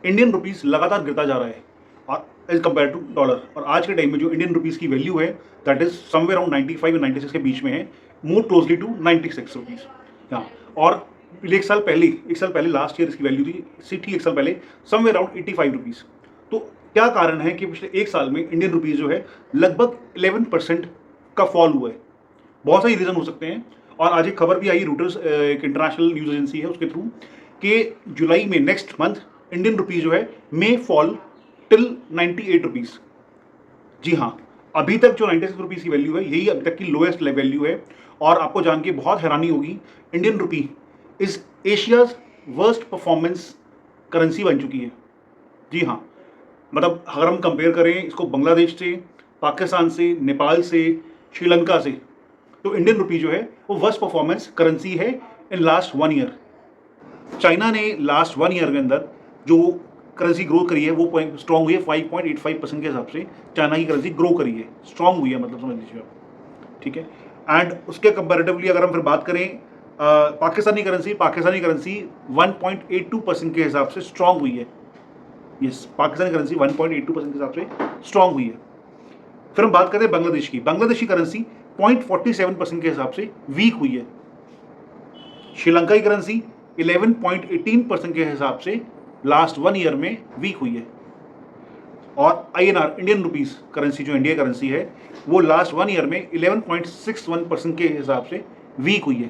Indian rupees लगातार गिरता जा रहा है और एज कम्पेयर टू डॉलर। और आज के टाइम में जो इंडियन रुपीस की वैल्यू है दैट इज समवेयर अराउंड 95 और 96 के बीच में है, मोर क्लोजली टू 96 रुपीज़। हाँ, और एक साल पहले लास्ट ईयर इसकी वैल्यू थी ठीक एक साल पहले समवेयर अराउंड 85 रुपीज़। तो क्या कारण है कि पिछले एक साल में इंडियन रुपीज़ जो है लगभग 11% का फॉल हुआ है? बहुत सारे रीज़न हो सकते हैं। और आज एक खबर भी आई रूटर्स, एक इंटरनेशनल न्यूज़ एजेंसी है, उसके थ्रू कि जुलाई में नेक्स्ट मंथ इंडियन रुपीज़ जो है मे फॉल टिल 98 रुपीज़। जी हाँ, अभी तक जो 96 रुपीज़ की वैल्यू है यही अभी तक की लोएस्ट वैल्यू है। और आपको जान के बहुत हैरानी होगी, Indian rupee is Asia's worst performance currency बन चुकी है। जी हाँ, मतलब अगर हम कंपेयर करें इसको बांग्लादेश से, पाकिस्तान से, नेपाल से, श्रीलंका से, तो इंडियन रुपी जो है वो वर्स्ट परफॉर्मेंस करेंसी है इन लास्ट 1 ईयर। चाइना ने लास्ट 1 ईयर के अंदर जो करेंसी ग्रो करी है वो स्ट्रॉन्ग हुई है 5.85% के हिसाब से। चाइना की करेंसी ग्रो करी है, स्ट्रॉन्ग हुई है, मतलब समझ लीजिए आप, ठीक है। एंड उसके कंपैरेटिवली अगर हम फिर बात करें पाकिस्तानी करेंसी 1.82% के हिसाब से स्ट्रॉन्ग हुई है। यस, पाकिस्तानी करेंसी 1.82% के हिसाब से स्ट्रॉन्ग हुई है। फिर हम बात करते हैं बांग्लादेशी करेंसी 0.47% के हिसाब से वीक हुई है। श्रीलंका की करेंसी 11.18% के हिसाब से लास्ट 1 ईयर में वीक हुई है। और INR इंडियन रुपीस करेंसी जो इंडिया करेंसी है वो लास्ट 1 ईयर में 11.61% के हिसाब से वीक हुई है।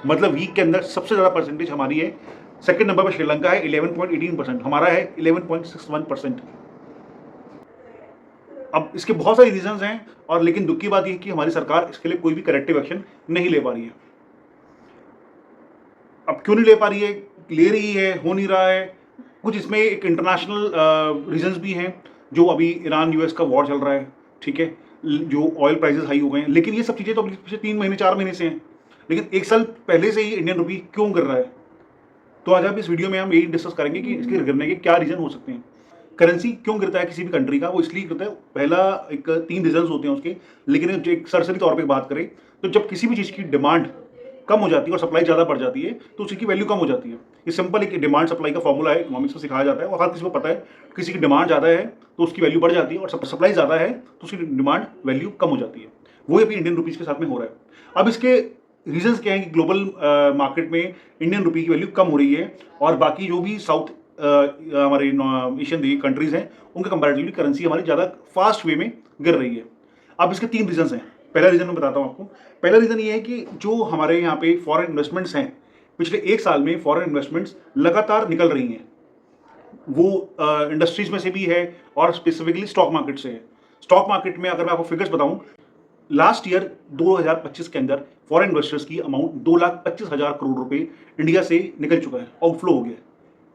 मतलब वीक के अंदर सबसे ज़्यादा परसेंटेज हमारी है। सेकंड नंबर पर श्रीलंका है 11.18%, हमारा है 11.61%। अब इसके बहुत सारे रीजंस हैं, और लेकिन दुख की बात यह है कि हमारी सरकार इसके लिए कोई भी करेक्टिव एक्शन नहीं ले पा रही है। अब क्यों नहीं ले पा रही है? ले रही है, हो नहीं रहा है। कुछ इसमें एक इंटरनेशनल रीजंस भी हैं, जो अभी ईरान US का वॉर चल रहा है, ठीक है, जो ऑयल प्राइसेस हाई हो गए हैं। लेकिन ये सब चीज़ें तो पिछले 3 महीने 4 महीने से हैं, लेकिन एक साल पहले से ही इंडियन रुपी क्यों गिर रहा है? तो आज आप इस वीडियो में हम यही डिस्कस करेंगे कि इसके गिरने के क्या रीजन हो सकते हैं। करेंसी क्यों गिरता है किसी भी कंट्री का? वो इसलिए गिरता है, पहला एक 3 रीजंस होते हैं उसके, लेकिन एक सरसरी तौर पे बात करें तो जब किसी भी चीज़ की डिमांड कम हो जाती है और सप्लाई ज़्यादा बढ़ जाती है तो उसकी वैल्यू कम हो जाती है। ये सिंपल एक डिमांड सप्लाई का फॉर्मूला है, इकोनॉमिक्स में सिखाया जाता है और हर किसी को पता है। किसी की डिमांड ज़्यादा है तो उसकी वैल्यू बढ़ जाती है, और सप्लाई ज़्यादा है तो उसकी डिमांड वैल्यू कम हो जाती है। वो अभी इंडियन रुपीज़ के साथ में हो रहा है। अब इसके रीजंस क्या है कि ग्लोबल मार्केट में इंडियन रुपी की वैल्यू कम हो रही है, और बाकी जो भी साउथ हमारे एशियन कंट्रीज़ हैं उनके कंपैरेटिवली करेंसी हमारी ज़्यादा फास्ट वे में गिर रही है। अब इसके 3 रीजंस हैं। पहला रीज़न मैं बताता हूँ आपको। पहला रीज़न ये है कि जो हमारे यहाँ पे फॉरेन इन्वेस्टमेंट्स हैं, पिछले एक साल में फॉरेन इन्वेस्टमेंट्स लगातार निकल रही हैं। वो इंडस्ट्रीज में से भी है और स्पेसिफिकली स्टॉक मार्केट से है। स्टॉक मार्केट में अगर मैं आपको फिगर्स बताऊं, लास्ट ईयर 2025 के अंदर फॉरेन इन्वेस्टर्स की अमाउंट 2,25,000 करोड़ रुपए इंडिया से निकल चुका है, आउटफ्लो हो गया।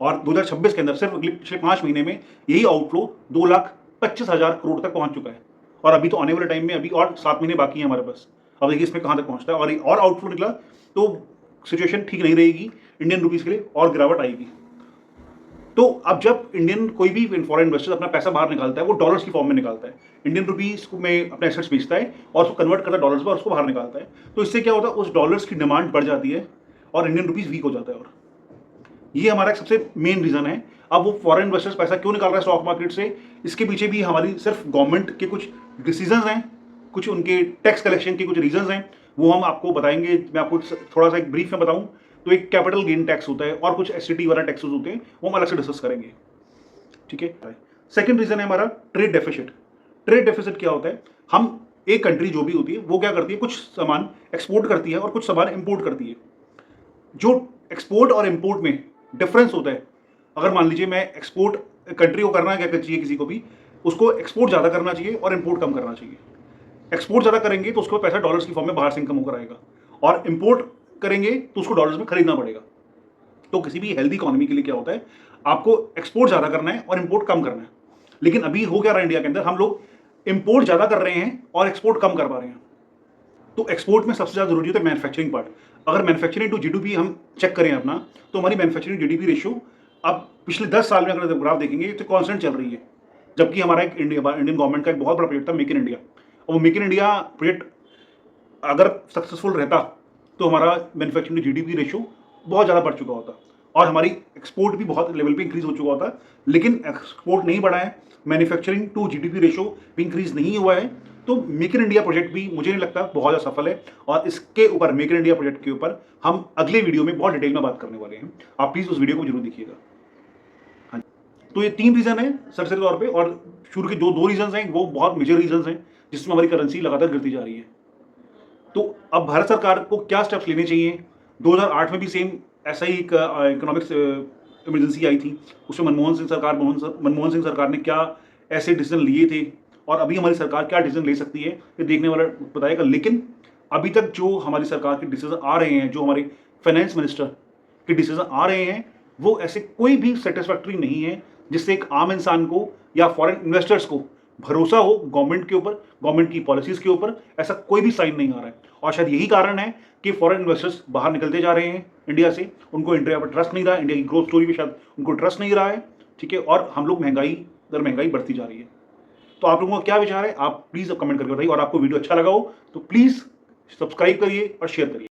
और 2026 के अंदर सिर्फ पिछले 5 महीने में यही आउटफ्लो 2,25,000 करोड़ तक पहुंच चुका है। और अभी तो आने वाले टाइम में अभी और 7 महीने बाकी हैं हमारे पास। अब देखिए इसमें कहाँ तक पहुँचता है, और आउटफ्लो निकला तो सिचुएशन ठीक नहीं रहेगी, इंडियन रुपीज़ के लिए और गिरावट आएगी। तो अब जब इंडियन कोई भी फॉरेन इन्वेस्टर अपना पैसा बाहर निकालता है वो डॉलर्स की फॉर्म में निकालता है। इंडियन रुपीज़ में अपने एसेट्स बेचता है और उसको कन्वर्ट करता है डॉलर्स में और उसको बाहर निकालता है। तो इससे क्या होता है, उस डॉलर्स की डिमांड बढ़ जाती है और इंडियन रुपीज़ वीक हो जाता है। और ये हमारा एक सबसे मेन रीज़न है। अब वो फॉरेन इन्वेस्टर्स पैसा क्यों निकाल रहा है स्टॉक मार्केट से, इसके पीछे भी हमारी सिर्फ गवर्नमेंट के कुछ डिसीजंस हैं, कुछ उनके टैक्स कलेक्शन के कुछ रीजंस हैं, वो हम आपको बताएंगे। मैं आपको थोड़ा सा एक ब्रीफ में बताऊं तो एक कैपिटल गेन टैक्स होता है और कुछ एसटीटी वाला टैक्सेस होते हैं, वो हम अलग से डिस्कस करेंगे, ठीक है। सेकंड रीजन है हमारा ट्रेड डेफिसिट। ट्रेड डेफिसिट क्या होता है? हम एक कंट्री जो भी होती है वो क्या करती है, कुछ सामान एक्सपोर्ट करती है और कुछ सामान इंपोर्ट करती है। जो एक्सपोर्ट और इंपोर्ट में डिफरेंस होता है, अगर मान लीजिए मैं एक्सपोर्ट कंट्री को करना क्या चाहिए, किसी को भी उसको एक्सपोर्ट ज़्यादा करना चाहिए और इंपोर्ट कम करना चाहिए। एक्सपोर्ट ज़्यादा करेंगे तो उसको पैसा डॉलर्स की फॉर्म में बाहर से इनकम होकर आएगा, और इंपोर्ट करेंगे तो उसको डॉलर्स में खरीदना पड़ेगा। तो किसी भी हेल्दी इकोनॉमी के लिए क्या होता है, आपको एक्सपोर्ट ज़्यादा करना है और इंपोर्ट कम करना है। लेकिन अभी हो क्या रहा है इंडिया के अंदर, हम लोग इंपोर्ट ज़्यादा कर रहे हैं और एक्सपोर्ट कम कर पा रहे हैं। तो एक्सपोर्ट में सबसे ज़्यादा जरूरी होता है मैन्युफैक्चरिंग पार्ट। अगर मैन्युफैक्चरिंग टू जीडीपी हम चेक करें अपना, तो हमारी मैन्युफैक्चरिंग जीडीपी रेशियो अब पिछले 10 साल में अगर ग्राफ देखेंगे तो कांस्टेंट चल रही है। जबकि हमारा एक इंडियन गवर्नमेंट का एक बहुत बड़ा प्रोजेक्ट था मेक इन इंडिया, और वो मेक इन इंडिया प्रोजेक्ट अगर सक्सेसफुल रहता तो हमारा मैन्युफैक्चरिंग जीडीपी रेशियो बहुत ज़्यादा बढ़ चुका होता। और हमारी एक्सपोर्ट भी बहुत लेवल पे इंक्रीज हो चुका होता, लेकिन एक्सपोर्ट नहीं बढ़ा है, मैन्युफैक्चरिंग टू जीडीपी रेशो भी इंक्रीज नहीं हुआ है। तो मेक इन इंडिया प्रोजेक्ट भी मुझे नहीं लगता बहुत ज़्यादा सफल है, और इसके ऊपर मेक इन इंडिया प्रोजेक्ट के ऊपर हम अगले वीडियो में बहुत डिटेल में बात करने वाले हैं। आप प्लीज़ उस वीडियो को जरूर देखिएगा। हाँ, तो ये 3 रीज़न है सरसरी तौर पे, और शुरू के जो 2 रीजंस हैं वो बहुत मेजर रीजंस हैं जिसमें हमारी करेंसी लगातार गिरती जा रही है। तो अब भारत सरकार को क्या स्टेप्स लेने चाहिए? 2008 में भी सेम ऐसा ही एक इकोनॉमिक्स इमरजेंसी आई थी, उसमें मनमोहन सिंह सरकार ने क्या ऐसे डिसीजन लिए थे, और अभी हमारी सरकार क्या डिसीजन ले सकती है ये देखने वाला बताएगा। लेकिन अभी तक जो हमारी सरकार के डिसीजन आ रहे हैं, जो हमारे फाइनेंस मिनिस्टर के डिसीजन आ रहे हैं, वो ऐसे कोई भी सेटिस्फैक्टरी नहीं है जिससे एक आम इंसान को या फॉरेन इन्वेस्टर्स को भरोसा हो गवर्नमेंट के ऊपर, गवर्नमेंट की पॉलिसीज के ऊपर। ऐसा कोई भी साइन नहीं आ रहा है, और शायद यही कारण है कि फॉरेन इन्वेस्टर्स बाहर निकलते जा रहे हैं इंडिया से। उनको इंडिया पर ट्रस्ट नहीं रहा है, इंडिया की ग्रोथ स्टोरी पे शायद उनको ट्रस्ट नहीं रहा है, ठीक है। और हम लोग महंगाई बढ़ती जा रही है। तो आप लोगों का क्या विचार है, आप प्लीज़ कमेंट करके बताइए। और आपको वीडियो अच्छा लगा हो तो प्लीज़ सब्सक्राइब करिए और शेयर करिए।